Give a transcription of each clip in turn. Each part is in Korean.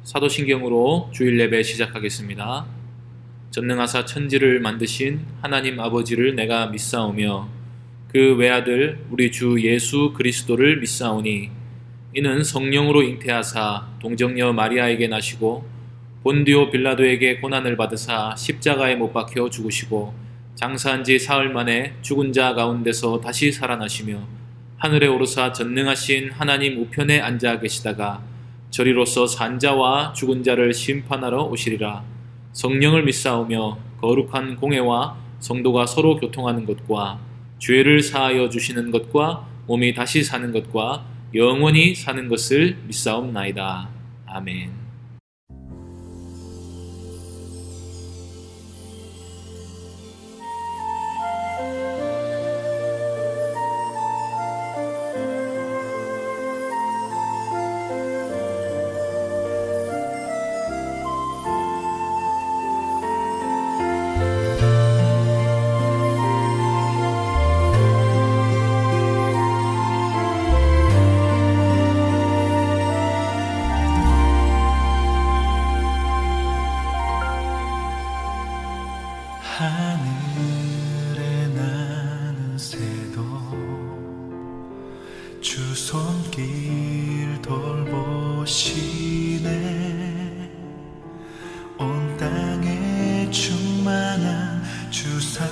사도신경으로 주일 예배 시작하겠습니다. 전능하사 천지를 만드신 하나님 아버지를 내가 믿사오며 그 외아들 우리 주 예수 그리스도를 믿사오니 이는 성령으로 잉태하사 동정녀 마리아에게 나시고 본디오 빌라도에게 고난을 받으사 십자가에 못 박혀 죽으시고 장사한 지 사흘 만에 죽은 자 가운데서 다시 살아나시며 하늘에 오르사 전능하신 하나님 우편에 앉아 계시다가 저리로서 산 자와 죽은 자를 심판하러 오시리라. 성령을 믿사오며 거룩한 공회와 성도가 서로 교통하는 것과 죄를 사하여 주시는 것과 몸이 다시 사는 것과 영원히 사는 것을 믿사옵나이다. 아멘. 하늘에 나는 새도 주 손길 돌보시네. 온 땅에 충만한 주 사랑으로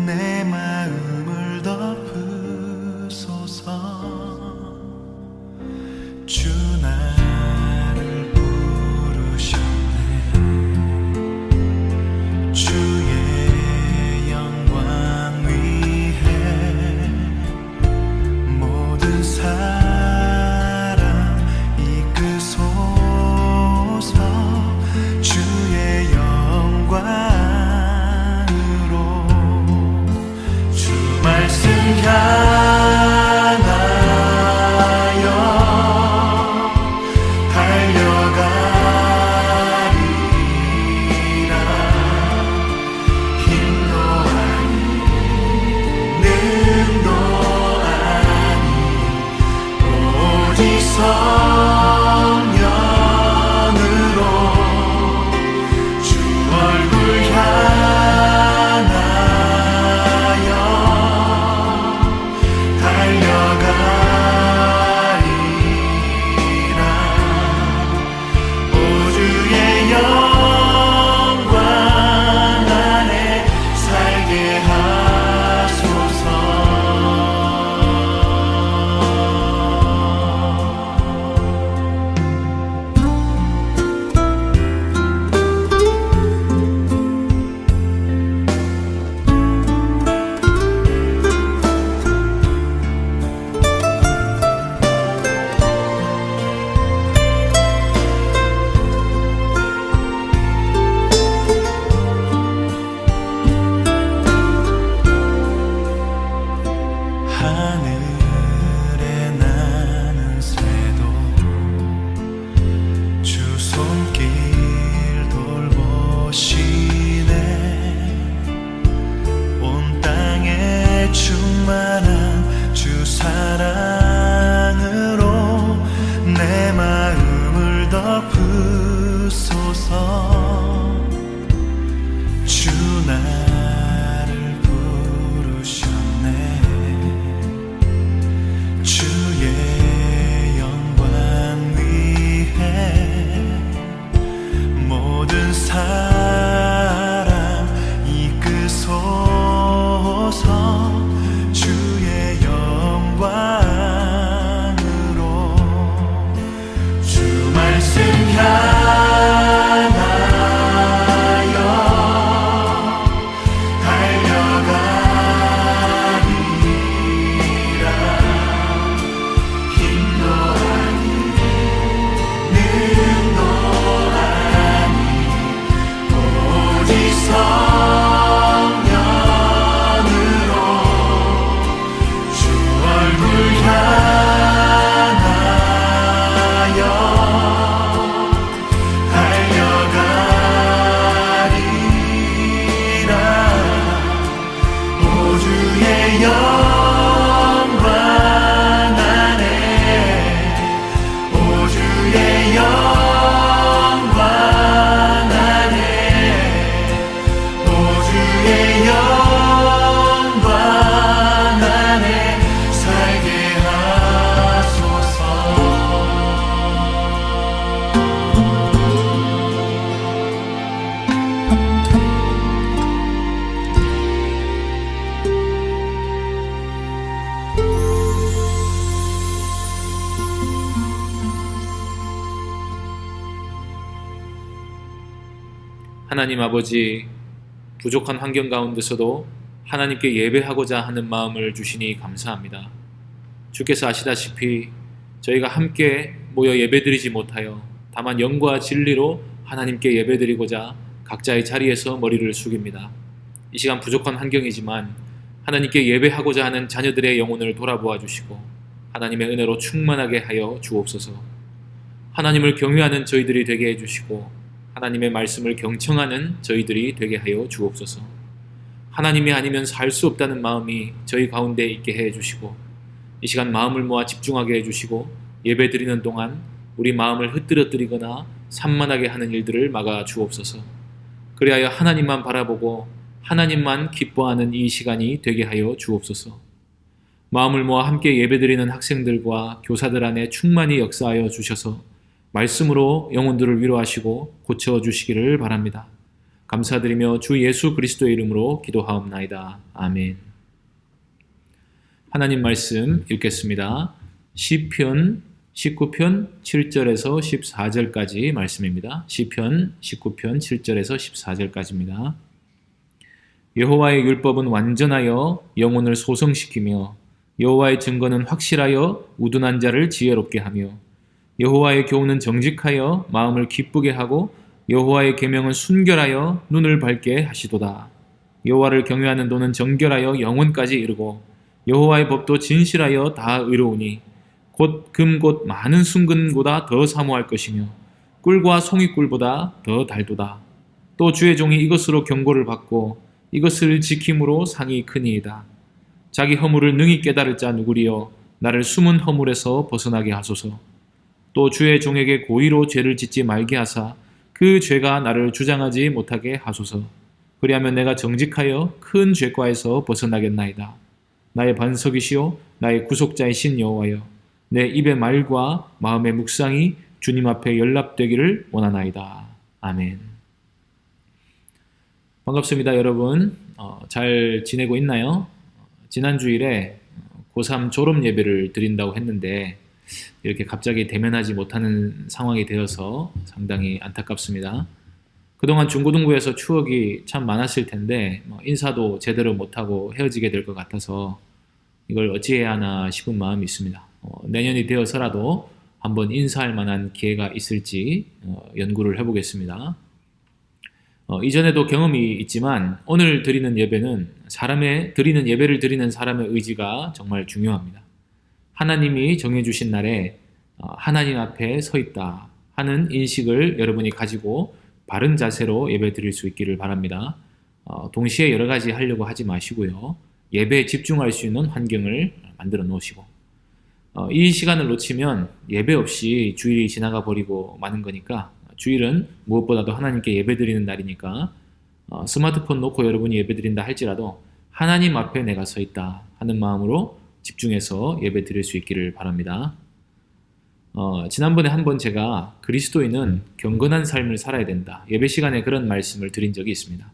내 마음을 덮으소서. 주 나를 주의 영광 위해 모든 사랑 이끄소서. 주의 영광으로 주 말씀 향하여 달려가리라. 힘도 아니 능도 아니 오직 성령으로 주 얼굴 향하여 달려가리라. 오 주의 영광 안에 살게 하소서. 하늘에 나는 새도 주 손길 돌보시네. 온 땅에 충만한 주 사랑으로 내 마음을 덮으소서. 주 나를 부르셨네. 하나님 아버지, 부족한 환경 가운데서도 하나님께 예배하고자 하는 마음을 주시니 감사합니다. 주께서 아시다시피 저희가 함께 모여 예배드리지 못하여 다만 영과 진리로 하나님께 예배드리고자 각자의 자리에서 머리를 숙입니다. 이 시간 부족한 환경이지만 하나님께 예배하고자 하는 자녀들의 영혼을 돌아보아 주시고 하나님의 은혜로 충만하게 하여 주옵소서. 하나님을 경외하는 저희들이 되게 해주시고 하나님의 말씀을 경청하는 저희들이 되게 하여 주옵소서. 하나님이 아니면 살 수 없다는 마음이 저희 가운데 있게 해주시고 이 시간 마음을 모아 집중하게 해주시고 예배 드리는 동안 우리 마음을 흩뜨러뜨리거나 산만하게 하는 일들을 막아 주옵소서. 그리하여 하나님만 바라보고 하나님만 기뻐하는 이 시간이 되게 하여 주옵소서. 마음을 모아 함께 예배드리는 학생들과 교사들 안에 충만히 역사하여 주셔서 말씀으로 영혼들을 위로하시고 고쳐주시기를 바랍니다. 감사드리며 주 예수 그리스도의 이름으로 기도하옵나이다. 아멘. 하나님 말씀 읽겠습니다. 시편 19편 7절에서 14절까지 말씀입니다. 시편 19편 7절에서 14절까지입니다. 여호와의 율법은 완전하여 영혼을 소성시키며 여호와의 증거는 확실하여 우둔한 자를 지혜롭게 하며 여호와의 교훈은 정직하여 마음을 기쁘게 하고 여호와의 계명은 순결하여 눈을 밝게 하시도다. 여호와를 경외하는 도는 정결하여 영혼까지 이르고 여호와의 법도 진실하여 다 의로우니 곧 금 곧 많은 순금보다 더 사모할 것이며 꿀과 송이꿀보다 더 달도다. 또 주의 종이 이것으로 경고를 받고 이것을 지킴으로 상이 크니이다. 자기 허물을 능히 깨달을 자 누구리요 나를 숨은 허물에서 벗어나게 하소서. 또 주의 종에게 고의로 죄를 짓지 말게 하사 그 죄가 나를 주장하지 못하게 하소서. 그리하면 내가 정직하여 큰 죄과에서 벗어나겠나이다. 나의 반석이시오 나의 구속자이신 여호와여 내 입의 말과 마음의 묵상이 주님 앞에 연락되기를 원하나이다. 아멘. 반갑습니다, 여러분. 잘 지내고 있나요? 지난 주일에 고3 졸업 예배를 드린다고 했는데 이렇게 갑자기 대면하지 못하는 상황이 되어서 상당히 안타깝습니다. 그동안 중고등부에서 추억이 참 많았을 텐데 인사도 제대로 못하고 헤어지게 될 것 같아서 이걸 어찌해야 하나 싶은 마음이 있습니다. 내년이 되어서라도 한번 인사할 만한 기회가 있을지 연구를 해보겠습니다. 이전에도 경험이 있지만 오늘 드리는 예배는 예배를 드리는 사람의 의지가 정말 중요합니다. 하나님이 정해주신 날에 하나님 앞에 서 있다 하는 인식을 여러분이 가지고 바른 자세로 예배 드릴 수 있기를 바랍니다. 동시에 여러 가지 하려고 하지 마시고요. 예배에 집중할 수 있는 환경을 만들어 놓으시고 이 시간을 놓치면 예배 없이 주일이 지나가 버리고 마는 거니까 주일은 무엇보다도 하나님께 예배 드리는 날이니까 스마트폰 놓고 여러분이 예배 드린다 할지라도 하나님 앞에 내가 서 있다 하는 마음으로 집중해서 예배 드릴 수 있기를 바랍니다. 지난번에 한번 제가 그리스도인은 경건한 삶을 살아야 된다. 예배 시간에 그런 말씀을 드린 적이 있습니다.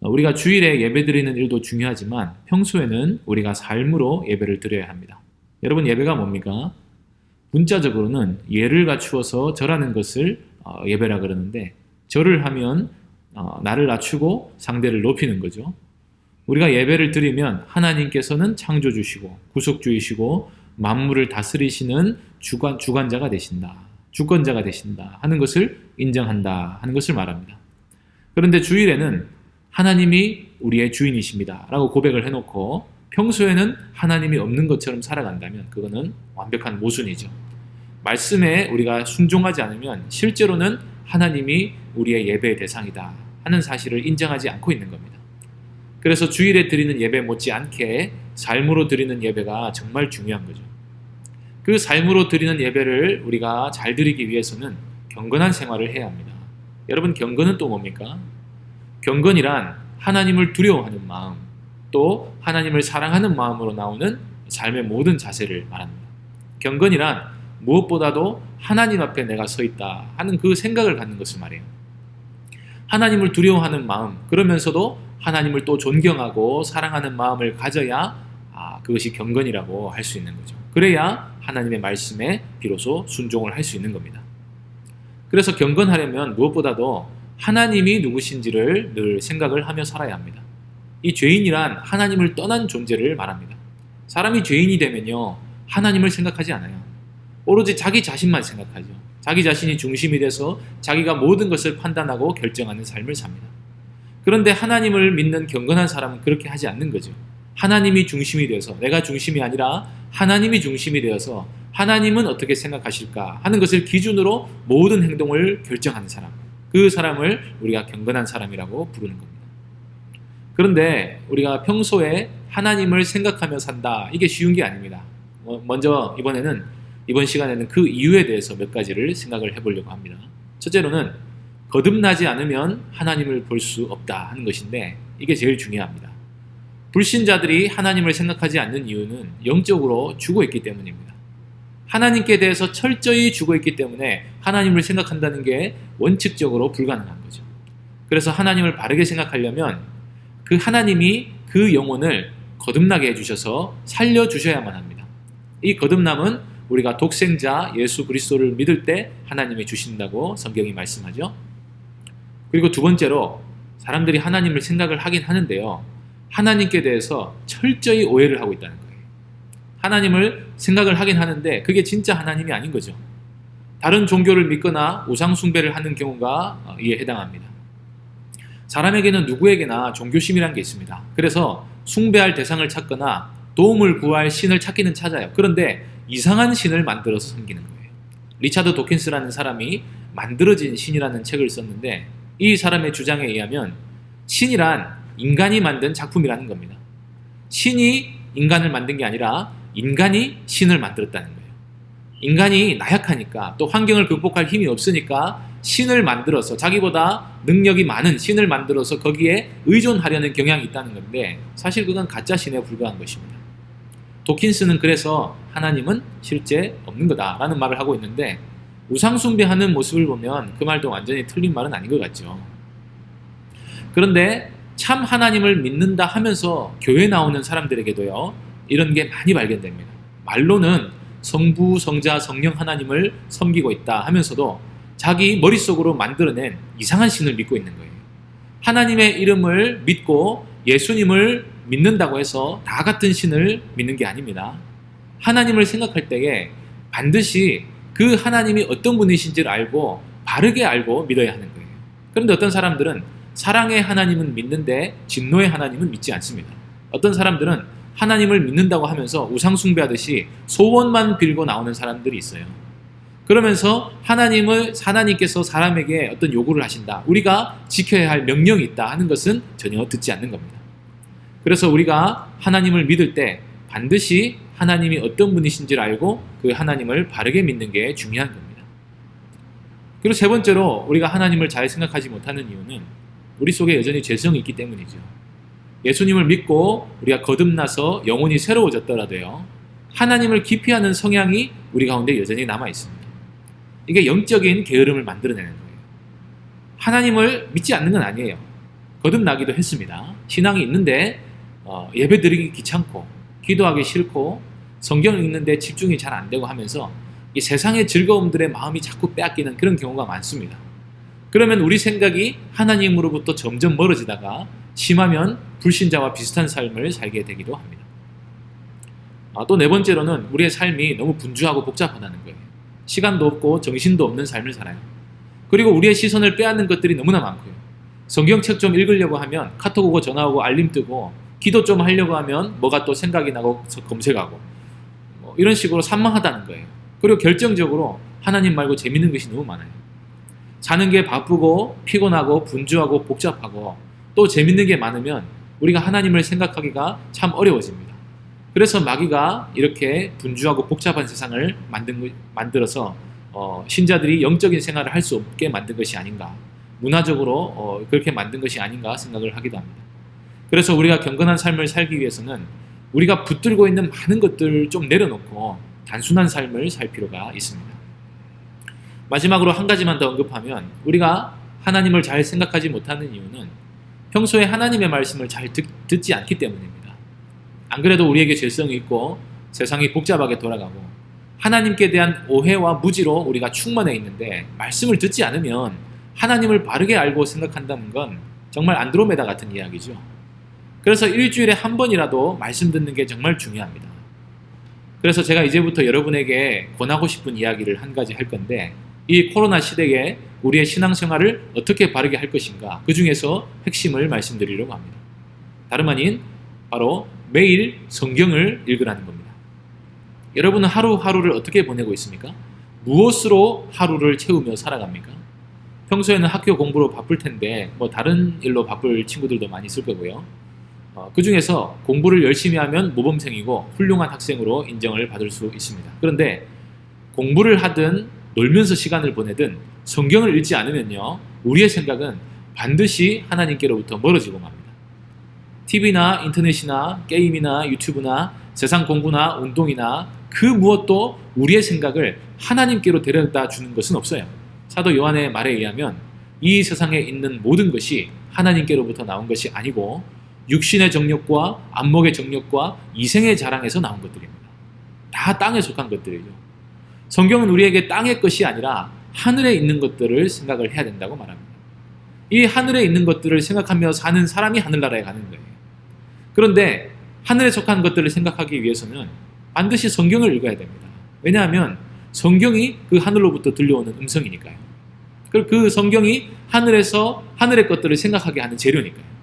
우리가 주일에 예배 드리는 일도 중요하지만 평소에는 우리가 삶으로 예배를 드려야 합니다. 여러분 예배가 뭡니까? 문자적으로는 예를 갖추어서 절하는 것을 예배라 그러는데 절을 하면 나를 낮추고 상대를 높이는 거죠. 우리가 예배를 드리면 하나님께서는 창조주시고 구속주이시고 만물을 다스리시는 주관자가 되신다. 주권자가 되신다 하는 것을 인정한다 하는 것을 말합니다. 그런데 주일에는 하나님이 우리의 주인이십니다 라고 고백을 해놓고 평소에는 하나님이 없는 것처럼 살아간다면 그거는 완벽한 모순이죠. 말씀에 우리가 순종하지 않으면 실제로는 하나님이 우리의 예배의 대상이다 하는 사실을 인정하지 않고 있는 겁니다. 그래서 주일에 드리는 예배 못지않게 삶으로 드리는 예배가 정말 중요한 거죠. 그 삶으로 드리는 예배를 우리가 잘 드리기 위해서는 경건한 생활을 해야 합니다. 여러분 경건은 또 뭡니까? 경건이란 하나님을 두려워하는 마음, 또 하나님을 사랑하는 마음으로 나오는 삶의 모든 자세를 말합니다. 경건이란 무엇보다도 하나님 앞에 내가 서 있다 하는 그 생각을 갖는 것을 말해요. 하나님을 두려워하는 마음, 그러면서도 하나님을 또 존경하고 사랑하는 마음을 가져야 그것이 경건이라고 할 수 있는 거죠. 그래야 하나님의 말씀에 비로소 순종을 할 수 있는 겁니다. 그래서 경건하려면 무엇보다도 하나님이 누구신지를 늘 생각을 하며 살아야 합니다. 이 죄인이란 하나님을 떠난 존재를 말합니다. 사람이 죄인이 되면요, 하나님을 생각하지 않아요. 오로지 자기 자신만 생각하죠. 자기 자신이 중심이 돼서 자기가 모든 것을 판단하고 결정하는 삶을 삽니다. 그런데 하나님을 믿는 경건한 사람은 그렇게 하지 않는 거죠. 하나님이 중심이 되어서, 내가 중심이 아니라 하나님이 중심이 되어서 하나님은 어떻게 생각하실까 하는 것을 기준으로 모든 행동을 결정하는 사람, 그 사람을 우리가 경건한 사람이라고 부르는 겁니다. 그런데 우리가 평소에 하나님을 생각하며 산다, 이게 쉬운 게 아닙니다. 먼저 이번 시간에는 그 이유에 대해서 몇 가지를 생각을 해보려고 합니다. 첫째로는 거듭나지 않으면 하나님을 볼 수 없다 하는 것인데, 이게 제일 중요합니다. 불신자들이 하나님을 생각하지 않는 이유는 영적으로 죽어있기 때문입니다. 하나님께 대해서 철저히 죽어있기 때문에 하나님을 생각한다는 게 원칙적으로 불가능한 거죠. 그래서 하나님을 바르게 생각하려면 그 하나님이 그 영혼을 거듭나게 해주셔서 살려주셔야만 합니다. 이 거듭남은 우리가 독생자 예수 그리스도를 믿을 때 하나님이 주신다고 성경이 말씀하죠. 그리고 두 번째로, 사람들이 하나님을 생각을 하긴 하는데요, 하나님께 대해서 철저히 오해를 하고 있다는 거예요. 하나님을 생각을 하긴 하는데 그게 진짜 하나님이 아닌 거죠. 다른 종교를 믿거나 우상 숭배를 하는 경우가 이에 해당합니다. 사람에게는 누구에게나 종교심이라는 게 있습니다. 그래서 숭배할 대상을 찾거나 도움을 구할 신을 찾기는 찾아요. 그런데 이상한 신을 만들어서 섬기는 거예요. 리차드 도킨스라는 사람이 만들어진 신이라는 책을 썼는데, 이 사람의 주장에 의하면 신이란 인간이 만든 작품이라는 겁니다. 신이 인간을 만든 게 아니라 인간이 신을 만들었다는 거예요. 인간이 나약하니까, 또 환경을 극복할 힘이 없으니까 신을 만들어서, 자기보다 능력이 많은 신을 만들어서 거기에 의존하려는 경향이 있다는 건데, 사실 그건 가짜 신에 불과한 것입니다. 도킨스는 그래서 하나님은 실제 없는 거다라는 말을 하고 있는데, 우상 숭배하는 모습을 보면 그 말도 완전히 틀린 말은 아닌 것 같죠. 그런데 참 하나님을 믿는다 하면서 교회 나오는 사람들에게도요, 이런 게 많이 발견됩니다. 말로는 성부, 성자, 성령 하나님을 섬기고 있다 하면서도 자기 머릿속으로 만들어낸 이상한 신을 믿고 있는 거예요. 하나님의 이름을 믿고 예수님을 믿는다고 해서 다 같은 신을 믿는 게 아닙니다. 하나님을 생각할 때에 반드시 그 하나님이 어떤 분이신지를 알고 바르게 알고 믿어야 하는 거예요. 그런데 어떤 사람들은 사랑의 하나님은 믿는데 진노의 하나님은 믿지 않습니다. 어떤 사람들은 하나님을 믿는다고 하면서 우상 숭배하듯이 소원만 빌고 나오는 사람들이 있어요. 그러면서 하나님께서 사람에게 어떤 요구를 하신다, 우리가 지켜야 할 명령이 있다 하는 것은 전혀 듣지 않는 겁니다. 그래서 우리가 하나님을 믿을 때 반드시 하나님이 어떤 분이신지를 알고 그 하나님을 바르게 믿는 게 중요한 겁니다. 그리고 세 번째로, 우리가 하나님을 잘 생각하지 못하는 이유는 우리 속에 여전히 죄성이 있기 때문이죠. 예수님을 믿고 우리가 거듭나서 영혼이 새로워졌더라도요, 하나님을 기피하는 성향이 우리 가운데 여전히 남아 있습니다. 이게 영적인 게으름을 만들어내는 거예요. 하나님을 믿지 않는 건 아니에요. 거듭나기도 했습니다. 신앙이 있는데 예배 드리기 귀찮고 기도하기 싫고 성경 읽는데 집중이 잘 안 되고 하면서 이 세상의 즐거움들의 마음이 자꾸 빼앗기는 그런 경우가 많습니다. 그러면 우리 생각이 하나님으로부터 점점 멀어지다가 심하면 불신자와 비슷한 삶을 살게 되기도 합니다. 또 네 번째로는 우리의 삶이 너무 분주하고 복잡하다는 거예요. 시간도 없고 정신도 없는 삶을 살아요. 그리고 우리의 시선을 빼앗는 것들이 너무나 많고요. 성경책 좀 읽으려고 하면 카톡 오고 전화 오고 알림 뜨고, 기도 좀 하려고 하면 뭐가 또 생각이 나고 검색하고, 이런 식으로 산만하다는 거예요. 그리고 결정적으로 하나님 말고 재밌는 것이 너무 많아요. 사는 게 바쁘고 피곤하고 분주하고 복잡하고 또 재밌는 게 많으면 우리가 하나님을 생각하기가 참 어려워집니다. 그래서 마귀가 이렇게 분주하고 복잡한 세상을 만들어서 신자들이 영적인 생활을 할 수 없게 만든 것이 아닌가, 문화적으로 그렇게 만든 것이 아닌가 생각을 하기도 합니다. 그래서 우리가 경건한 삶을 살기 위해서는 우리가 붙들고 있는 많은 것들을 좀 내려놓고 단순한 삶을 살 필요가 있습니다. 마지막으로 한 가지만 더 언급하면, 우리가 하나님을 잘 생각하지 못하는 이유는 평소에 하나님의 말씀을 잘 듣지 않기 때문입니다. 안 그래도 우리에게 죄성이 있고 세상이 복잡하게 돌아가고 하나님께 대한 오해와 무지로 우리가 충만해 있는데, 말씀을 듣지 않으면 하나님을 바르게 알고 생각한다는 건 정말 안드로메다 같은 이야기죠. 그래서 일주일에 한 번이라도 말씀 듣는 게 정말 중요합니다. 그래서 제가 이제부터 여러분에게 권하고 싶은 이야기를 한 가지 할 건데, 이 코로나 시대에 우리의 신앙생활을 어떻게 바르게 할 것인가, 그 중에서 핵심을 말씀드리려고 합니다. 다름 아닌 바로 매일 성경을 읽으라는 겁니다. 여러분은 하루하루를 어떻게 보내고 있습니까? 무엇으로 하루를 채우며 살아갑니까? 평소에는 학교 공부로 바쁠 텐데 다른 일로 바쁠 친구들도 많이 있을 거고요. 그 중에서 공부를 열심히 하면 모범생이고 훌륭한 학생으로 인정을 받을 수 있습니다. 그런데 공부를 하든 놀면서 시간을 보내든 성경을 읽지 않으면요, 우리의 생각은 반드시 하나님께로부터 멀어지고 맙니다. TV나 인터넷이나 게임이나 유튜브나 세상 공부나 운동이나 그 무엇도 우리의 생각을 하나님께로 데려다 주는 것은 없어요. 사도 요한의 말에 의하면 이 세상에 있는 모든 것이 하나님께로부터 나온 것이 아니고 육신의 정욕과 안목의 정욕과 이생의 자랑에서 나온 것들입니다. 다 땅에 속한 것들이죠. 성경은 우리에게 땅의 것이 아니라 하늘에 있는 것들을 생각을 해야 된다고 말합니다. 이 하늘에 있는 것들을 생각하며 사는 사람이 하늘나라에 가는 거예요. 그런데 하늘에 속한 것들을 생각하기 위해서는 반드시 성경을 읽어야 됩니다. 왜냐하면 성경이 그 하늘로부터 들려오는 음성이니까요. 그리고 그 성경이 하늘에서 하늘의 것들을 생각하게 하는 재료니까요.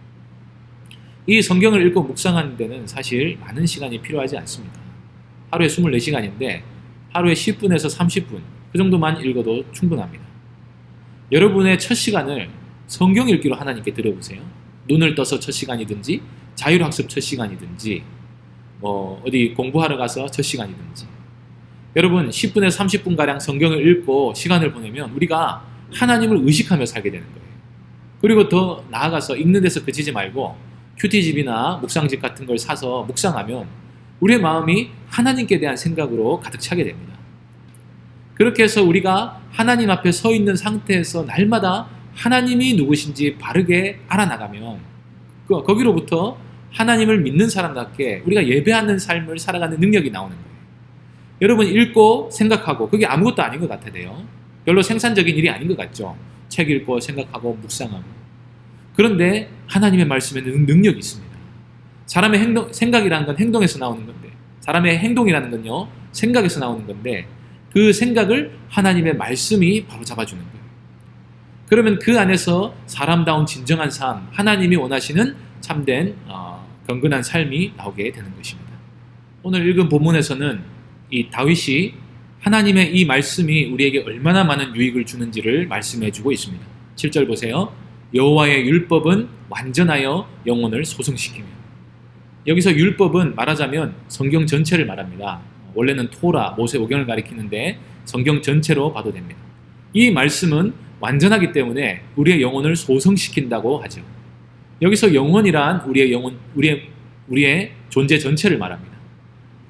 이 성경을 읽고 묵상하는 데는 사실 많은 시간이 필요하지 않습니다. 하루에 24시간인데 하루에 10분에서 30분 그 정도만 읽어도 충분합니다. 여러분의 첫 시간을 성경 읽기로 하나님께 드려보세요. 눈을 떠서 첫 시간이든지 자율학습 첫 시간이든지 어디 공부하러 가서 첫 시간이든지, 여러분 10분에서 30분가량 성경을 읽고 시간을 보내면 우리가 하나님을 의식하며 살게 되는 거예요. 그리고 더 나아가서 읽는 데서 그치지 말고 큐티집이나 묵상집 같은 걸 사서 묵상하면 우리의 마음이 하나님께 대한 생각으로 가득 차게 됩니다. 그렇게 해서 우리가 하나님 앞에 서 있는 상태에서 날마다 하나님이 누구신지 바르게 알아나가면 거기로부터 하나님을 믿는 사람답게 우리가 예배하는 삶을 살아가는 능력이 나오는 거예요. 여러분 읽고 생각하고 그게 아무것도 아닌 것 같아요. 별로 생산적인 일이 아닌 것 같죠. 책 읽고 생각하고 묵상하고. 그런데 하나님의 말씀에는 능력이 있습니다. 사람의 생각이라는 건 행동에서 나오는 건데, 사람의 행동이라는 건요 생각에서 나오는 건데, 그 생각을 하나님의 말씀이 바로 잡아주는 거예요. 그러면 그 안에서 사람다운 진정한 삶, 하나님이 원하시는 참된 경건한 삶이 나오게 되는 것입니다. 오늘 읽은 본문에서는 이 다윗이 하나님의 이 말씀이 우리에게 얼마나 많은 유익을 주는지를 말씀해 주고 있습니다. 7절 보세요. 여호와의 율법은 완전하여 영혼을 소성시키며. 여기서 율법은 말하자면 성경 전체를 말합니다. 원래는 토라, 모세오경을 가리키는데 성경 전체로 봐도 됩니다. 이 말씀은 완전하기 때문에 우리의 영혼을 소성시킨다고 하죠. 여기서 영혼이란 우리의 영혼, 우리의 존재 전체를 말합니다.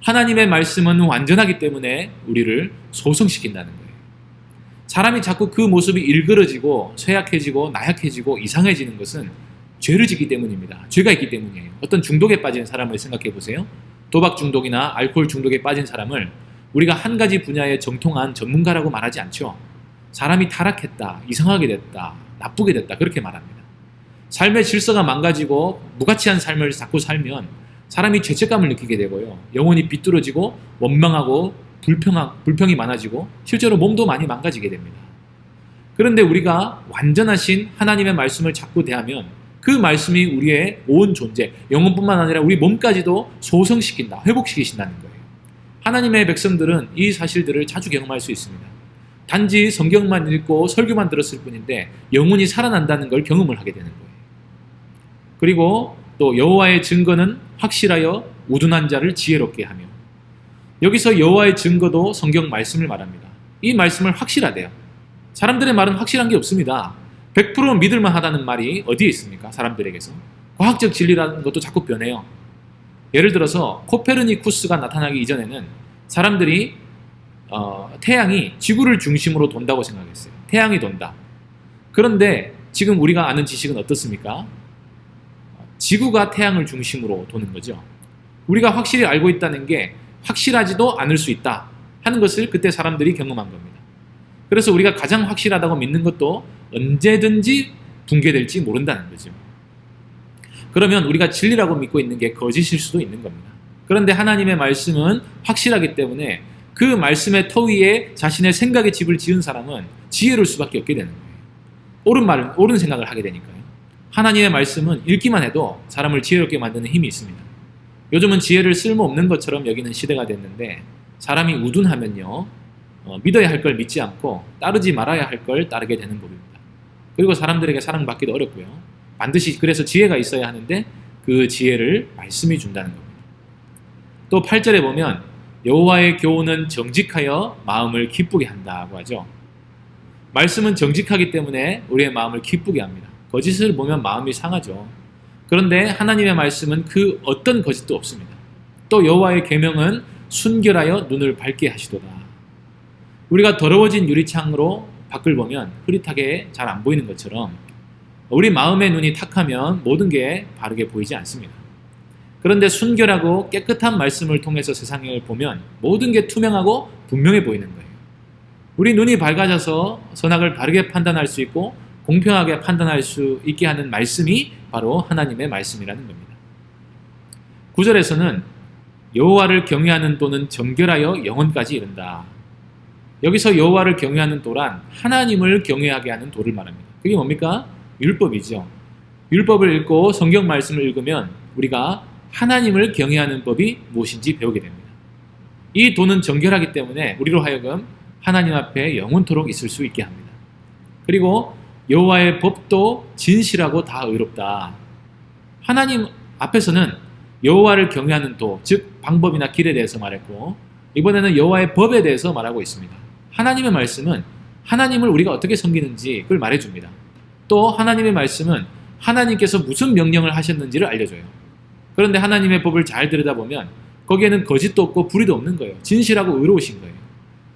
하나님의 말씀은 완전하기 때문에 우리를 소성시킨다는 거예요. 사람이 자꾸 그 모습이 일그러지고 쇠약해지고 나약해지고 이상해지는 것은 죄를 짓기 때문입니다. 죄가 있기 때문이에요. 어떤 중독에 빠진 사람을 생각해 보세요. 도박 중독이나 알코올 중독에 빠진 사람을 우리가 한 가지 분야에 정통한 전문가라고 말하지 않죠. 사람이 타락했다, 이상하게 됐다, 나쁘게 됐다 그렇게 말합니다. 삶의 질서가 망가지고 무가치한 삶을 자꾸 살면 사람이 죄책감을 느끼게 되고요. 영혼이 비뚤어지고 원망하고 불평이 많아지고 실제로 몸도 많이 망가지게 됩니다. 그런데 우리가 완전하신 하나님의 말씀을 자꾸 대하면 그 말씀이 우리의 온 존재, 영혼뿐만 아니라 우리 몸까지도 소성시킨다, 회복시키신다는 거예요. 하나님의 백성들은 이 사실들을 자주 경험할 수 있습니다. 단지 성경만 읽고 설교만 들었을 뿐인데 영혼이 살아난다는 걸 경험을 하게 되는 거예요. 그리고 또 여호와의 증거는 확실하여 우둔한 자를 지혜롭게 하며, 여기서 여호와의 증거도 성경 말씀을 말합니다. 이 말씀을 확실하대요. 사람들의 말은 확실한 게 없습니다. 100% 믿을만 하다는 말이 어디에 있습니까? 사람들에게서. 과학적 진리라는 것도 자꾸 변해요. 예를 들어서 코페르니쿠스가 나타나기 이전에는 사람들이 태양이 지구를 중심으로 돈다고 생각했어요. 태양이 돈다. 그런데 지금 우리가 아는 지식은 어떻습니까? 지구가 태양을 중심으로 도는 거죠. 우리가 확실히 알고 있다는 게 확실하지도 않을 수 있다 하는 것을 그때 사람들이 경험한 겁니다. 그래서 우리가 가장 확실하다고 믿는 것도 언제든지 붕괴될지 모른다는 거죠. 그러면 우리가 진리라고 믿고 있는 게 거짓일 수도 있는 겁니다. 그런데 하나님의 말씀은 확실하기 때문에 그 말씀의 터 위에 자신의 생각의 집을 지은 사람은 지혜로울 수밖에 없게 되는 거예요. 옳은 생각을 하게 되니까요. 하나님의 말씀은 읽기만 해도 사람을 지혜롭게 만드는 힘이 있습니다. 요즘은 지혜를 쓸모없는 것처럼 여기는 시대가 됐는데 사람이 우둔하면요, 믿어야 할 걸 믿지 않고 따르지 말아야 할 걸 따르게 되는 법입니다. 그리고 사람들에게 사랑받기도 어렵고요. 반드시 그래서 지혜가 있어야 하는데 그 지혜를 말씀이 준다는 겁니다. 또 8절에 보면 여호와의 교훈은 정직하여 마음을 기쁘게 한다고 하죠. 말씀은 정직하기 때문에 우리의 마음을 기쁘게 합니다. 거짓을 보면 마음이 상하죠. 그런데 하나님의 말씀은 그 어떤 거짓도 없습니다. 또 여호와의 계명은 순결하여 눈을 밝게 하시도다. 우리가 더러워진 유리창으로 밖을 보면 흐릿하게 잘 안 보이는 것처럼 우리 마음의 눈이 탁하면 모든 게 바르게 보이지 않습니다. 그런데 순결하고 깨끗한 말씀을 통해서 세상을 보면 모든 게 투명하고 분명해 보이는 거예요. 우리 눈이 밝아져서 선악을 바르게 판단할 수 있고 공평하게 판단할 수 있게 하는 말씀이 바로 하나님의 말씀이라는 겁니다. 9절에서는 여호와를 경외하는 도는 정결하여 영혼까지 이른다. 여기서 여호와를 경외하는 도란 하나님을 경외하게 하는 도를 말합니다. 그게 뭡니까? 율법이죠. 율법을 읽고 성경 말씀을 읽으면 우리가 하나님을 경외하는 법이 무엇인지 배우게 됩니다. 이 도는 정결하기 때문에 우리로 하여금 하나님 앞에 영원토록 있을 수 있게 합니다. 그리고 여호와의 법도 진실하고 다 의롭다. 하나님 앞에서는 여호와를 경외하는 도, 즉 방법이나 길에 대해서 말했고 이번에는 여호와의 법에 대해서 말하고 있습니다. 하나님의 말씀은 하나님을 우리가 어떻게 섬기는지 그걸 말해줍니다. 또 하나님의 말씀은 하나님께서 무슨 명령을 하셨는지를 알려줘요. 그런데 하나님의 법을 잘 들여다보면 거기에는 거짓도 없고 불의도 없는 거예요. 진실하고 의로우신 거예요.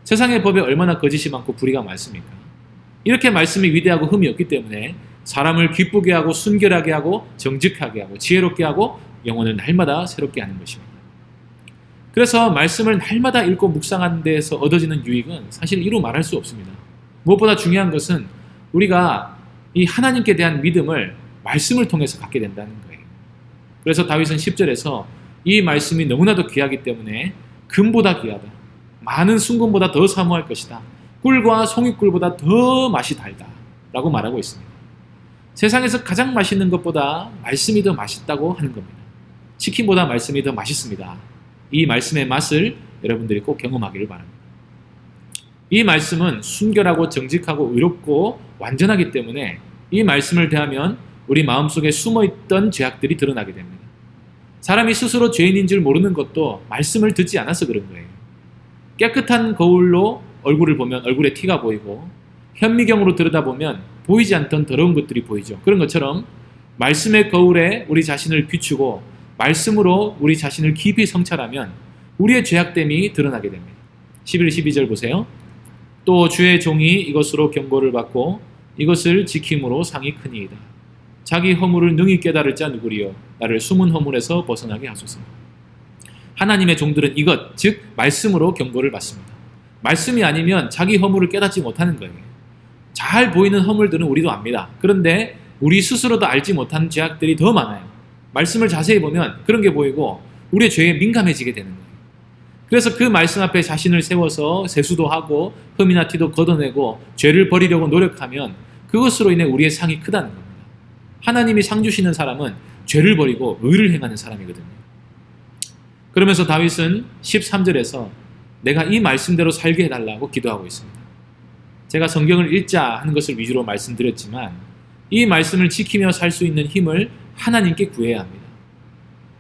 세상의 법에 얼마나 거짓이 많고 불의가 많습니까? 이렇게 말씀이 위대하고 흠이 없기 때문에 사람을 기쁘게 하고 순결하게 하고 정직하게 하고 지혜롭게 하고 영혼을 날마다 새롭게 하는 것입니다. 그래서 말씀을 날마다 읽고 묵상하는 데에서 얻어지는 유익은 사실 이루 말할 수 없습니다. 무엇보다 중요한 것은 우리가 이 하나님께 대한 믿음을 말씀을 통해서 갖게 된다는 거예요. 그래서 다윗은 10절에서 이 말씀이 너무나도 귀하기 때문에 금보다 귀하다. 많은 순금보다 더 사모할 것이다. 꿀과 송이꿀보다 더 맛이 달다. 라고 말하고 있습니다. 세상에서 가장 맛있는 것보다 말씀이 더 맛있다고 하는 겁니다. 치킨보다 말씀이 더 맛있습니다. 이 말씀의 맛을 여러분들이 꼭 경험하기를 바랍니다. 이 말씀은 순결하고 정직하고 의롭고 완전하기 때문에 이 말씀을 대하면 우리 마음속에 숨어있던 죄악들이 드러나게 됩니다. 사람이 스스로 죄인인 줄 모르는 것도 말씀을 듣지 않아서 그런 거예요. 깨끗한 거울로 얼굴을 보면 얼굴에 티가 보이고 현미경으로 들여다보면 보이지 않던 더러운 것들이 보이죠. 그런 것처럼 말씀의 거울에 우리 자신을 비추고 말씀으로 우리 자신을 깊이 성찰하면 우리의 죄악됨이 드러나게 됩니다. 11, 12절 보세요. 또 주의 종이 이것으로 경고를 받고 이것을 지킴으로 상이 크니이다. 자기 허물을 능히 깨달을 자 누구리요? 나를 숨은 허물에서 벗어나게 하소서. 하나님의 종들은 이것, 즉 말씀으로 경고를 받습니다. 말씀이 아니면 자기 허물을 깨닫지 못하는 거예요. 잘 보이는 허물들은 우리도 압니다. 그런데 우리 스스로도 알지 못하는 죄악들이 더 많아요. 말씀을 자세히 보면 그런 게 보이고 우리의 죄에 민감해지게 되는 거예요. 그래서 그 말씀 앞에 자신을 세워서 세수도 하고 흠이나 티도 걷어내고 죄를 버리려고 노력하면 그것으로 인해 우리의 상이 크다는 겁니다. 하나님이 상 주시는 사람은 죄를 버리고 의를 행하는 사람이거든요. 그러면서 다윗은 13절에서 내가 이 말씀대로 살게 해달라고 기도하고 있습니다. 제가 성경을 읽자 하는 것을 위주로 말씀드렸지만 이 말씀을 지키며 살 수 있는 힘을 하나님께 구해야 합니다.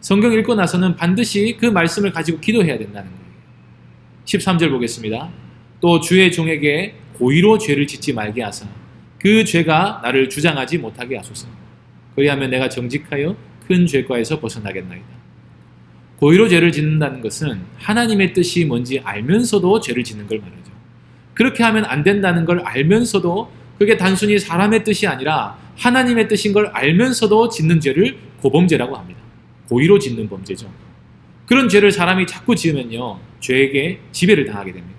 성경 읽고 나서는 반드시 그 말씀을 가지고 기도해야 된다는 거예요. 13절 보겠습니다. 또 주의 종에게 고의로 죄를 짓지 말게 하사 그 죄가 나를 주장하지 못하게 하소서. 그리하면 내가 정직하여 큰 죄과에서 벗어나겠나이다. 고의로 죄를 짓는다는 것은 하나님의 뜻이 뭔지 알면서도 죄를 짓는 걸 말하죠. 그렇게 하면 안 된다는 걸 알면서도 그게 단순히 사람의 뜻이 아니라 하나님의 뜻인 걸 알면서도 짓는 죄를 고범죄라고 합니다. 고의로 짓는 범죄죠. 그런 죄를 사람이 자꾸 지으면요, 죄에게 지배를 당하게 됩니다.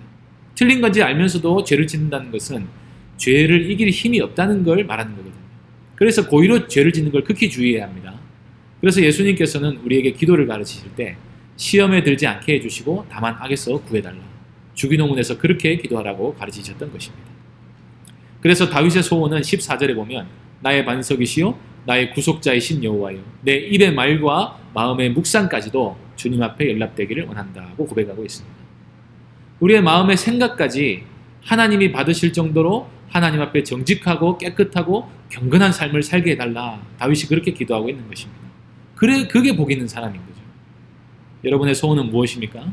틀린 건지 알면서도 죄를 짓는다는 것은 죄를 이길 힘이 없다는 걸 말하는 거거든요. 그래서 고의로 죄를 짓는 걸 극히 주의해야 합니다. 그래서 예수님께서는 우리에게 기도를 가르치실 때 시험에 들지 않게 해주시고 다만 악에서 구해달라. 주기도문에서 그렇게 기도하라고 가르치셨던 것입니다. 그래서 다윗의 소원은 14절에 보면 나의 반석이시요 나의 구속자이신 여호와여 내 입의 말과 마음의 묵상까지도 주님 앞에 연락되기를 원한다고 고백하고 있습니다. 우리의 마음의 생각까지 하나님이 받으실 정도로 하나님 앞에 정직하고 깨끗하고 경건한 삶을 살게 해달라. 다윗이 그렇게 기도하고 있는 것입니다. 그게 복 있는 사람인 거죠. 여러분의 소원은 무엇입니까?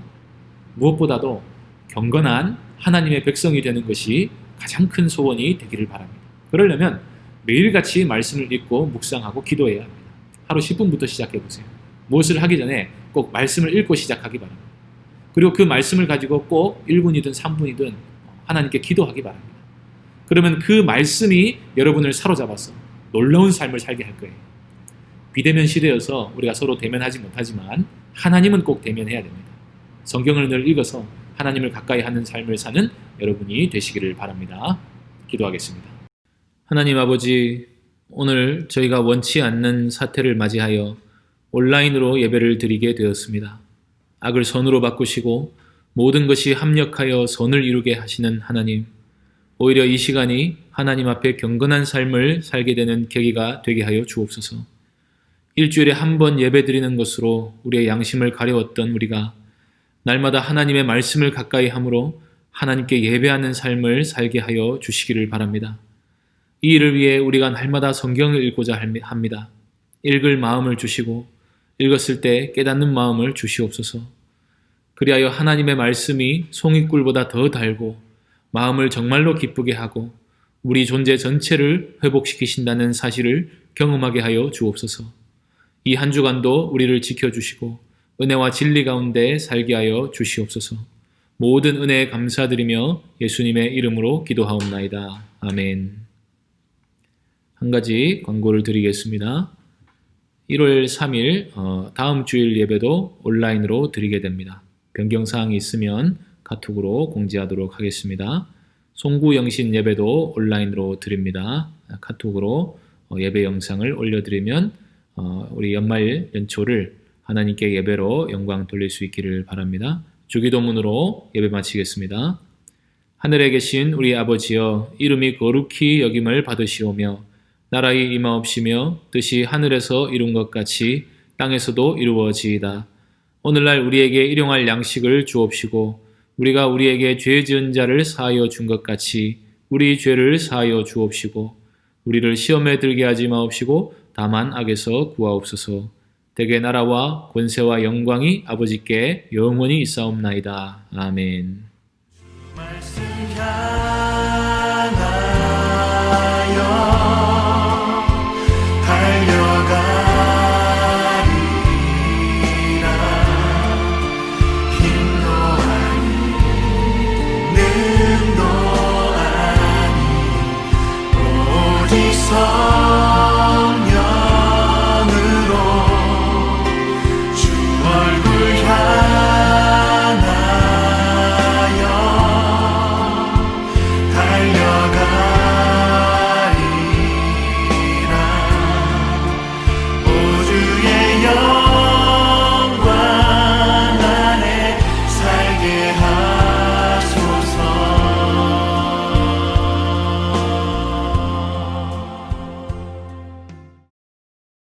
무엇보다도 경건한 하나님의 백성이 되는 것이 가장 큰 소원이 되기를 바랍니다. 그러려면 매일같이 말씀을 읽고 묵상하고 기도해야 합니다. 하루 10분부터 시작해보세요. 무엇을 하기 전에 꼭 말씀을 읽고 시작하기 바랍니다. 그리고 그 말씀을 가지고 꼭 1분이든 3분이든 하나님께 기도하기 바랍니다. 그러면 그 말씀이 여러분을 사로잡아서 놀라운 삶을 살게 할 거예요. 비대면 시대여서 우리가 서로 대면하지 못하지만 하나님은 꼭 대면해야 됩니다. 성경을 늘 읽어서 하나님을 가까이 하는 삶을 사는 여러분이 되시기를 바랍니다. 기도하겠습니다. 하나님 아버지, 오늘 저희가 원치 않는 사태를 맞이하여 온라인으로 예배를 드리게 되었습니다. 악을 선으로 바꾸시고 모든 것이 합력하여 선을 이루게 하시는 하나님, 오히려 이 시간이 하나님 앞에 경건한 삶을 살게 되는 계기가 되게 하여 주옵소서. 일주일에 한 번 예배 드리는 것으로 우리의 양심을 가려웠던 우리가 날마다 하나님의 말씀을 가까이 함으로 하나님께 예배하는 삶을 살게 하여 주시기를 바랍니다. 이 일을 위해 우리가 날마다 성경을 읽고자 합니다. 읽을 마음을 주시고 읽었을 때 깨닫는 마음을 주시옵소서. 그리하여 하나님의 말씀이 송이꿀보다 더 달고 마음을 정말로 기쁘게 하고 우리 존재 전체를 회복시키신다는 사실을 경험하게 하여 주옵소서. 이 한 주간도 우리를 지켜주시고 은혜와 진리 가운데 살게 하여 주시옵소서. 모든 은혜에 감사드리며 예수님의 이름으로 기도하옵나이다. 아멘. 한 가지 광고를 드리겠습니다. 1월 3일 다음 주일 예배도 온라인으로 드리게 됩니다. 변경사항이 있으면 카톡으로 공지하도록 하겠습니다. 송구영신 예배도 온라인으로 드립니다. 카톡으로 예배 영상을 올려드리면 우리 연말 연초를 하나님께 예배로 영광 돌릴 수 있기를 바랍니다. 주기도문으로 예배 마치겠습니다. 하늘에 계신 우리 아버지여, 이름이 거룩히 여김을 받으시오며 나라의 임하옵시며 뜻이 하늘에서 이룬 것 같이 땅에서도 이루어지이다. 오늘날 우리에게 일용할 양식을 주옵시고 우리가 우리에게 죄 지은 자를 사하여 준 것 같이 우리 죄를 사하여 주옵시고 우리를 시험에 들게 하지 마옵시고 다만 악에서 구하옵소서. 대개 나라와 권세와 영광이 아버지께 영원히 있사옵나이다. 아멘. 말씀 향하여